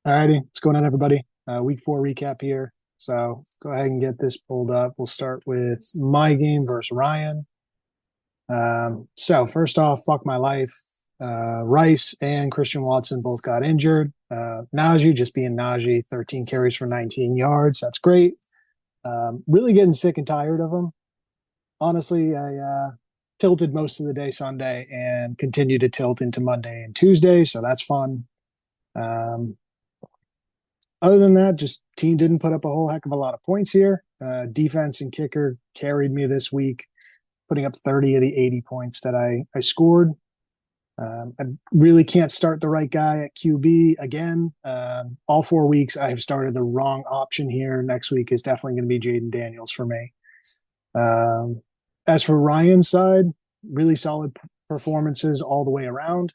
All righty, what's going on, everybody? Week 4 recap here. So go ahead and get this pulled up. We'll start with my game versus Ryan. So first off, fuck my life. Rice and Christian Watson both got injured. Najee just being Najee, 13 carries for 19 yards. That's great. Really getting sick and tired of him. Honestly, I tilted most of the day Sunday and continue to tilt into Monday and Tuesday, so that's fun. Um, Other than that, just team didn't put up a whole heck of a lot of points here. Defense and kicker carried me this week, putting up 30 of the 80 points that I scored. I really can't start the right guy at QB again. All 4 weeks, I have started the wrong option here. Next week is definitely going to be Jaden Daniels for me. Um, as for Ryan's side, really solid performances all the way around.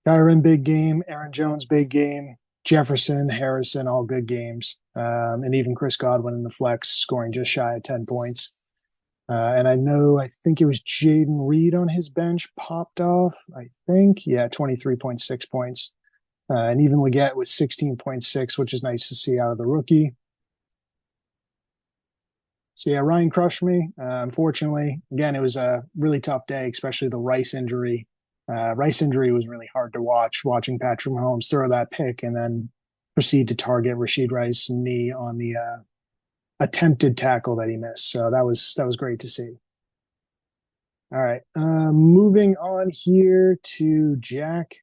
Kyron, big game. Aaron Jones, big game. Jefferson, Harrison, all good games. And even Chris Godwin in the flex scoring just shy of 10 points. And I think it was Jaden Reed on his bench popped off, I think. Yeah, 23.6 points. And even Leggett with 16.6, which is nice to see out of the rookie. So yeah, Ryan crushed me. Unfortunately, again, it was a really tough day, especially the Rice injury. Rice injury was really hard to watch, watching Patrick Mahomes throw that pick and then proceed to target Rashid Rice's knee on the attempted tackle that he missed. So that was great to see. All right, moving on here to Jack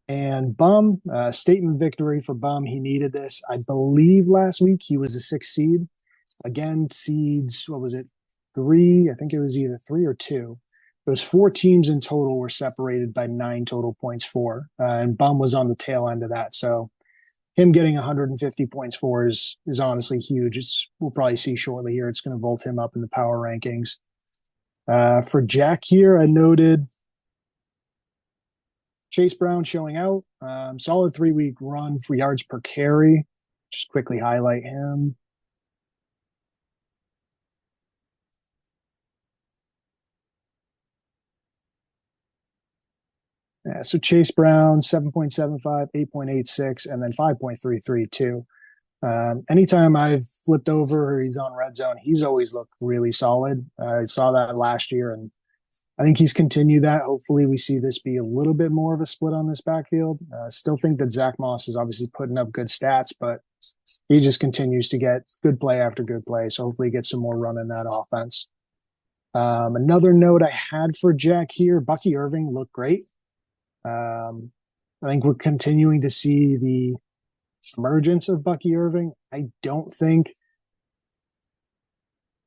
and Bum. Statement victory for Bum. He needed this. I believe last week he was a 6th seed. Again, seeds, what was it? Three, I think it was either three or two. Those 4 teams in total were separated by 9 total points for, and Bum was on the tail end of that. So him getting 150 points for is honestly huge. We'll probably see shortly here. It's going to vault him up in the power rankings. For Jack here, I noted Chase Brown showing out. Solid 3-week run for yards per carry. Just quickly highlight him. Yeah, so Chase Brown, 7.75, 8.86, and then 5.332. Anytime I've flipped over or he's on red zone, he's always looked really solid. I saw that last year, and I think he's continued that. Hopefully, we see this be a little bit more of a split on this backfield. Still think that Zach Moss is obviously putting up good stats, but he just continues to get good play after good play. So hopefully, he gets some more run in that offense. Another note I had for Jack here: Bucky Irving looked great. I think we're continuing to see the emergence of Bucky Irving. I don't think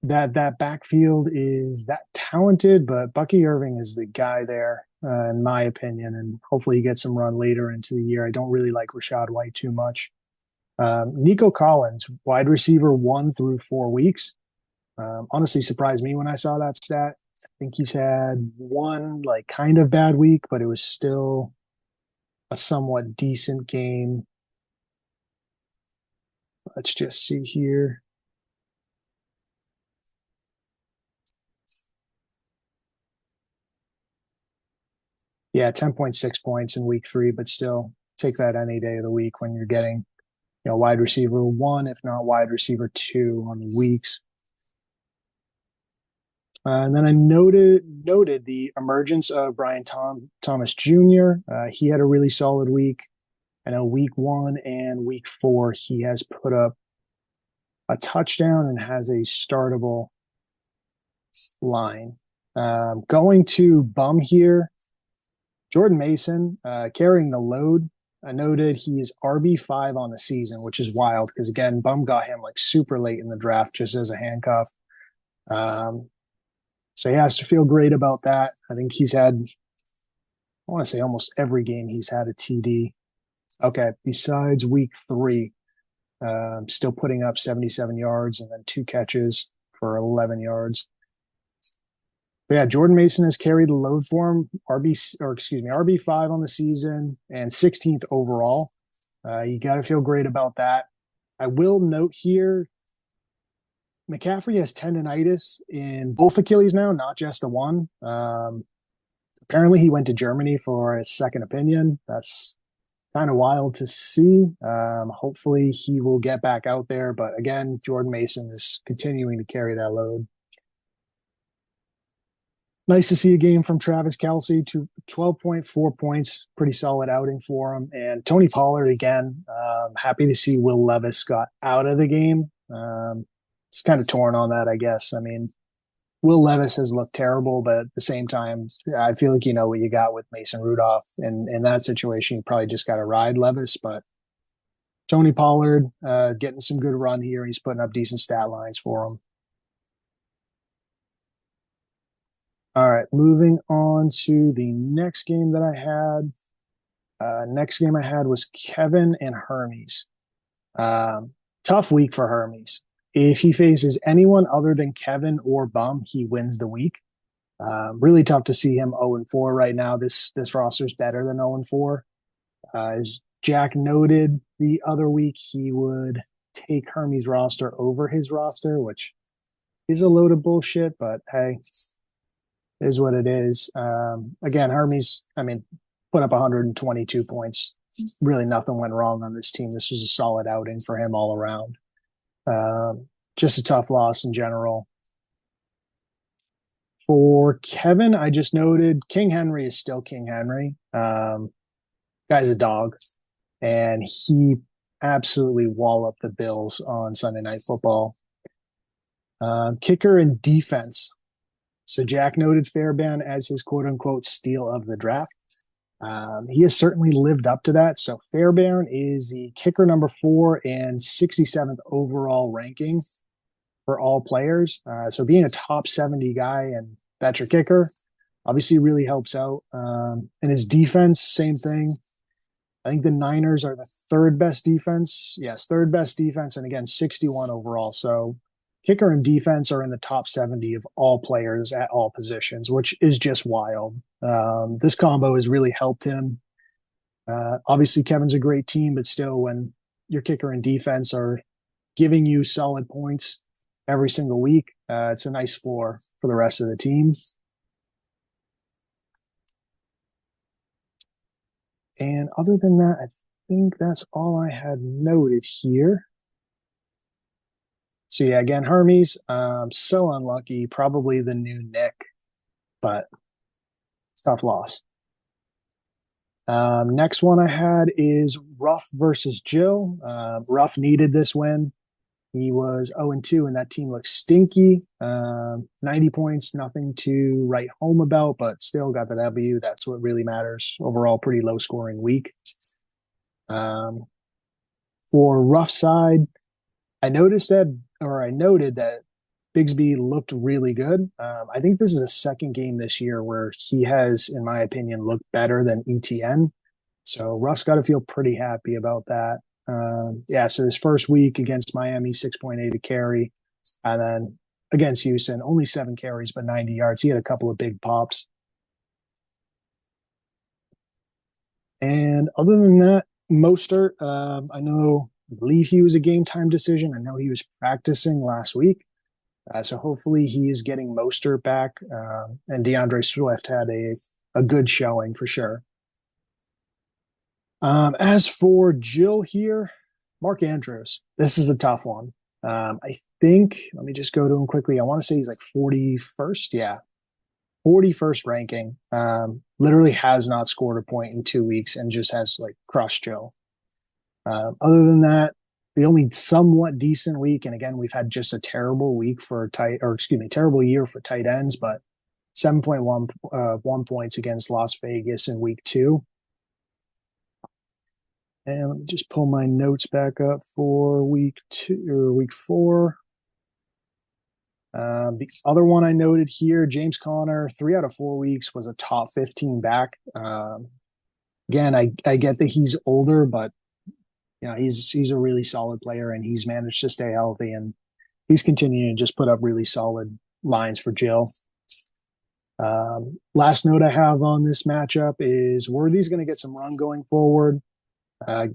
that backfield is that talented, but Bucky Irving is the guy there, in my opinion, and hopefully he gets some run later into the year. I don't really like Rashad White too much. Nico Collins, wide receiver 1 through 4 weeks. Honestly surprised me when I saw that stat. I think he's had one like kind of bad week, but it was still a somewhat decent game. Let's just see here. Yeah, 10.6 points in week 3, but still take that any day of the week when you're getting, wide receiver 1, if not wide receiver 2 on the weeks. And then I noted the emergence of Brian Thomas Jr. He had a really solid week. I know week 1 and week 4, he has put up a touchdown and has a startable line. Going to Bum here, Jordan Mason carrying the load. I noted he is RB5 on the season, which is wild because, again, Bum got him like super late in the draft just as a handcuff. So he has to feel great about that. I think he's had, I want to say almost every game he's had a TD. Okay, besides week 3, still putting up 77 yards and then 2 catches for 11 yards. But yeah, Jordan Mason has carried the load for him, RB5 on the season and 16th overall. You got to feel great about that. I will note here, McCaffrey has tendonitis in both Achilles now, not just the one. Apparently, he went to Germany for a second opinion. That's kind of wild to see. Hopefully he will get back out there. But again, Jordan Mason is continuing to carry that load. Nice to see a game from Travis Kelce to 12.4 points. Pretty solid outing for him. And Tony Pollard again. Happy to see Will Levis got out of the game. It's kind of torn on that, I guess. I mean, Will Levis has looked terrible, but at the same time, I feel like you know what you got with Mason Rudolph. And in that situation, you probably just got to ride Levis. But Tony Pollard getting some good run here. He's putting up decent stat lines for him. All right, moving on to the next game that I had. Next game I had was Kevin and Hermes. Tough week for Hermes. If he faces anyone other than Kevin or Bum, he wins the week. Really tough to see him 0-4 right now. This roster is better than 0-4. As Jack noted the other week, he would take Hermes' roster over his roster, which is a load of bullshit, but hey, is what it is. Again, Hermes, I mean, put up 122 points. Really nothing went wrong on this team. This was a solid outing for him all around. Just a tough loss in general. For Kevin, I just noted King Henry is still King Henry. Guy's a dog, and he absolutely walloped the Bills on Sunday Night Football. Kicker and defense. So Jack noted Fairbairn as his quote-unquote steal of the draft. He has certainly lived up to that. So Fairbairn is the kicker number 4 and 67th overall ranking for all players. So being a top 70 guy and that's your kicker, obviously really helps out. And his defense, same thing. I think the Niners are the third best defense. Yes, third best defense. And again, 61 overall. So kicker and defense are in the top 70 of all players at all positions, which is just wild. This combo has really helped him. Obviously, Kevin's a great team, but still, when your kicker and defense are giving you solid points every single week, it's a nice floor for the rest of the team. And other than that, I think that's all I had noted here. So yeah, again, Hermes, so unlucky, probably the new Nick, but tough loss. Next one I had is Ruff versus Jill. Ruff needed this win. He was 0-2, and that team looked stinky. 90 points, nothing to write home about, but still got the W. That's what really matters. Overall, pretty low-scoring week. For Ruff side, I noted that Bigsby looked really good. I think this is a second game this year where he has, in my opinion, looked better than ETN. So Ruff's got to feel pretty happy about that. So his first week against Miami, 6.8 a carry. And then against Houston, only 7 carries, but 90 yards. He had a couple of big pops. And other than that, Mostert, I believe he was a game time decision. I know he was practicing last week. So hopefully he is getting Mostert back. And DeAndre Swift had a good showing for sure. As for Jill here, Mark Andrews, this is a tough one. I think, let me just go to him quickly. I want to say he's like 41st. Yeah. 41st ranking. Literally has not scored a point in 2 weeks and just has like crushed Jill. Other than that, the only somewhat decent week, and again, we've had just a terrible week for terrible year for tight ends, but 7.1 points against Las Vegas in week 2. And let me just pull my notes back up for week 4. The other one I noted here, James Conner, 3 out of 4 weeks was a top 15 back. Again, I get that he's older, but he's a really solid player and he's managed to stay healthy and he's continuing to just put up really solid lines for Jill. Last note I have on this matchup is Worthy's going to get some run going forward. I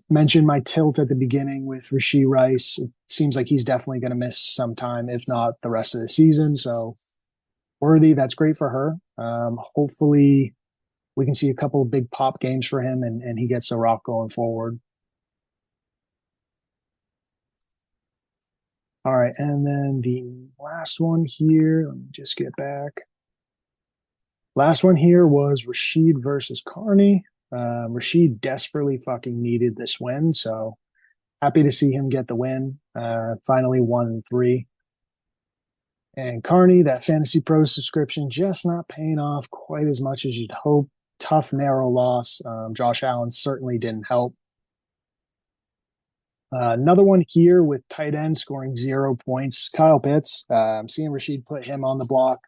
mentioned my tilt at the beginning with Rashee Rice. It seems like he's definitely going to miss some time, if not the rest of the season. So Worthy, that's great for her. Hopefully we can see a couple of big pop games for him, and he gets a rock going forward. All right, and then the last one here, let me just get back. Last one here was Rashid versus Carney. Rashid desperately fucking needed this win, so happy to see him get the win. Finally 1-3. And Carney, that Fantasy Pro subscription, just not paying off quite as much as you'd hope. Tough, narrow loss. Josh Allen certainly didn't help. Another one here with tight end scoring 0 points. Kyle Pitts, seeing Rashid put him on the block.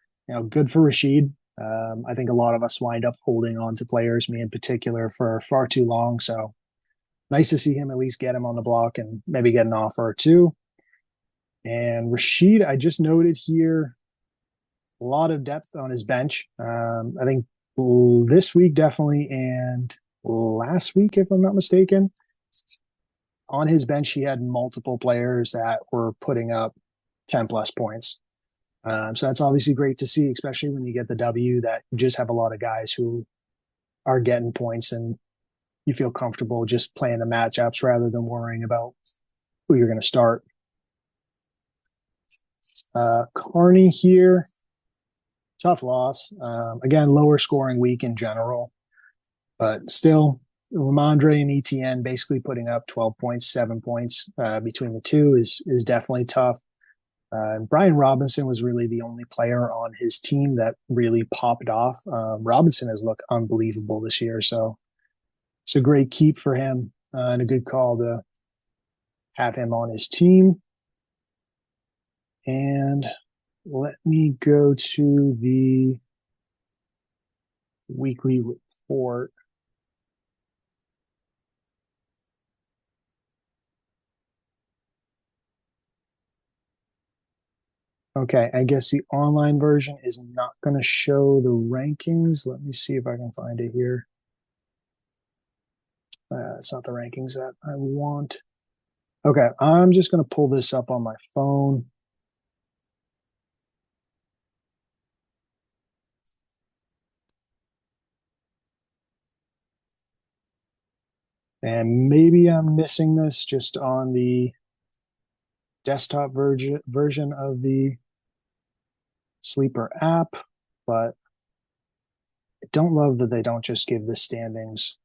Good for Rashid. I think a lot of us wind up holding on to players, me in particular, for far too long. So nice to see him at least get him on the block and maybe get an offer or two. And Rashid, I just noted here, a lot of depth on his bench. I think this week definitely, and last week, if I'm not mistaken. On his bench, he had multiple players that were putting up 10 plus points. So that's obviously great to see, especially when you get the W, that you just have a lot of guys who are getting points and you feel comfortable just playing the matchups rather than worrying about who you're going to start. Carney here, tough loss. Again, lower scoring week in general, but still, Ramondre and ETN basically putting up 12 points, 7 points between the two is definitely tough. Brian Robinson was really the only player on his team that really popped off. Robinson has looked unbelievable this year, so it's a great keep for him and a good call to have him on his team. And let me go to the weekly report. Okay, I guess the online version is not going to show the rankings. Let me see if I can find it here. It's not the rankings that I want. Okay, I'm just going to pull this up on my phone. And maybe I'm missing this just on the desktop version of the Sleeper app, but I don't love that they don't just give the standings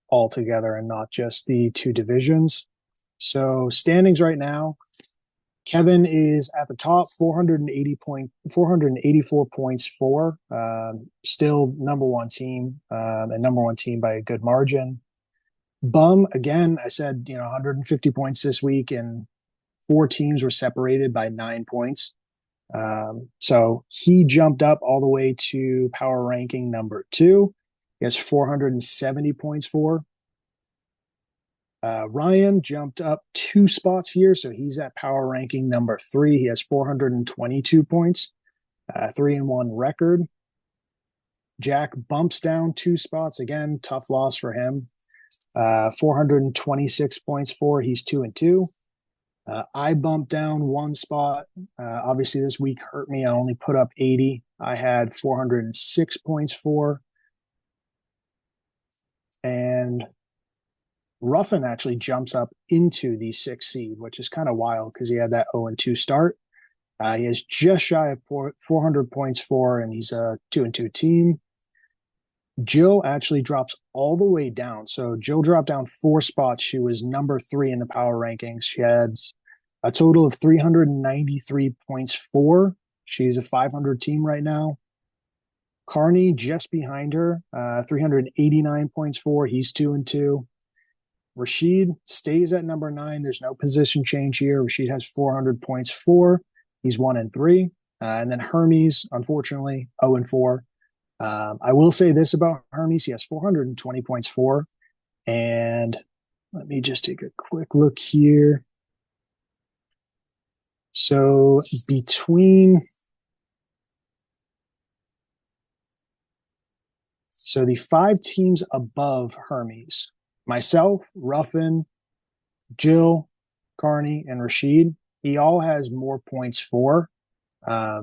all together and not just the two divisions. So standings right now, Kevin is at the top, 484 points for, still number one team, and number one team by a good margin. Bum, again, I said, 150 points this week, and 4 teams were separated by 9 points. So he jumped up all the way to power ranking number 2. He has 470 points for. Ryan jumped up 2 spots here, so he's at power ranking number 3. He has 422 points, 3-1 record. Jack bumps down 2 spots again, tough loss for him. 426 points for. He's 2-2. I bumped down 1 spot. Obviously, this week hurt me. I only put up 80. I had 406 points for. And Ruffin actually jumps up into the 6th seed, which is kind of wild because he had that 0-2 start. He is just shy of 400 points for, and he's a 2-2 team. Jill actually drops all the way down. So Jill dropped down 4 spots. She was number 3 in the power rankings. She had a total of 393 points for. She's a 500 team right now. Carney just behind her, 389 points for. He's 2-2. Rashid stays at number 9. There's no position change here. Rashid has 400 points for. He's 1-3. And then Hermes, unfortunately, 0-4. I will say this about Hermes. He has 420 points for. And let me just take a quick look here. So the 5 teams above Hermes, myself, Ruffin, Jill, Carney, and Rashid, he all has more points for.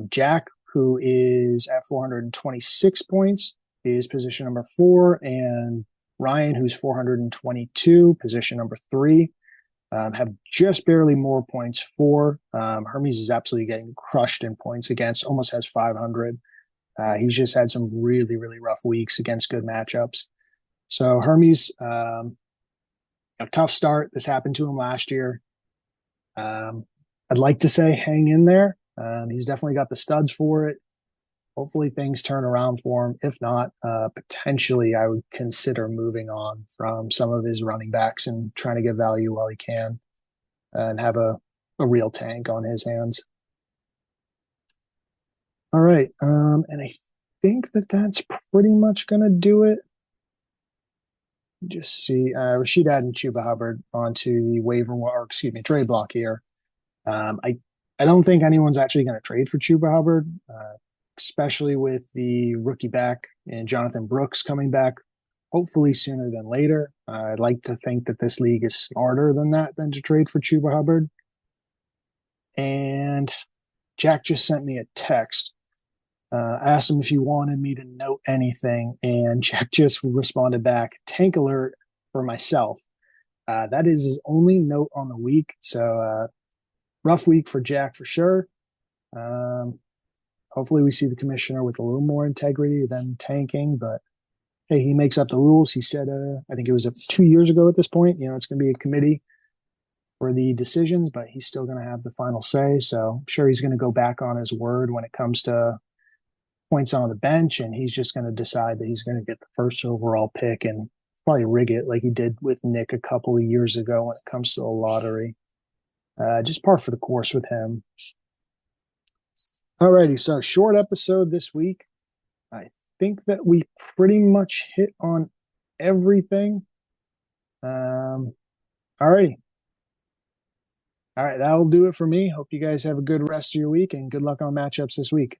Jack, who is at 426 points, is position number 4, and Ryan, who's 422, position number 3, have just barely more points for. Hermes is absolutely getting crushed in points against, almost has 500. He's just had some really, really rough weeks against good matchups. So Hermes, a tough start. This happened to him last year. I'd like to say hang in there. He's definitely got the studs for it. Hopefully things turn around for him. If not, potentially I would consider moving on from some of his running backs and trying to get value while he can and have a real tank on his hands. All right. And I think that's pretty much going to do it. Just see Rashid and Chuba Hubbard onto the trade block here. I don't think anyone's actually going to trade for Chuba Hubbard, especially with the rookie back and Jonathan Brooks coming back, hopefully sooner than later. I'd like to think that this league is smarter than that, than to trade for Chuba Hubbard. And Jack just sent me a text. Asked him if he wanted me to note anything, and Jack just responded back, tank alert for myself. That is his only note on the week. So rough week for Jack for sure. Hopefully we see the commissioner with a little more integrity than tanking, but hey, he makes up the rules. He said, I think it was 2 years ago at this point, it's going to be a committee for the decisions, but he's still going to have the final say. So I'm sure he's going to go back on his word when it comes to points on the bench, and he's just going to decide that he's going to get the first overall pick and probably rig it like he did with Nick a couple of years ago when it comes to the lottery. Just par for the course with him. Alrighty, so short episode this week. I think that we pretty much hit on everything. Alrighty. All right, that'll do it for me. Hope you guys have a good rest of your week and good luck on matchups this week.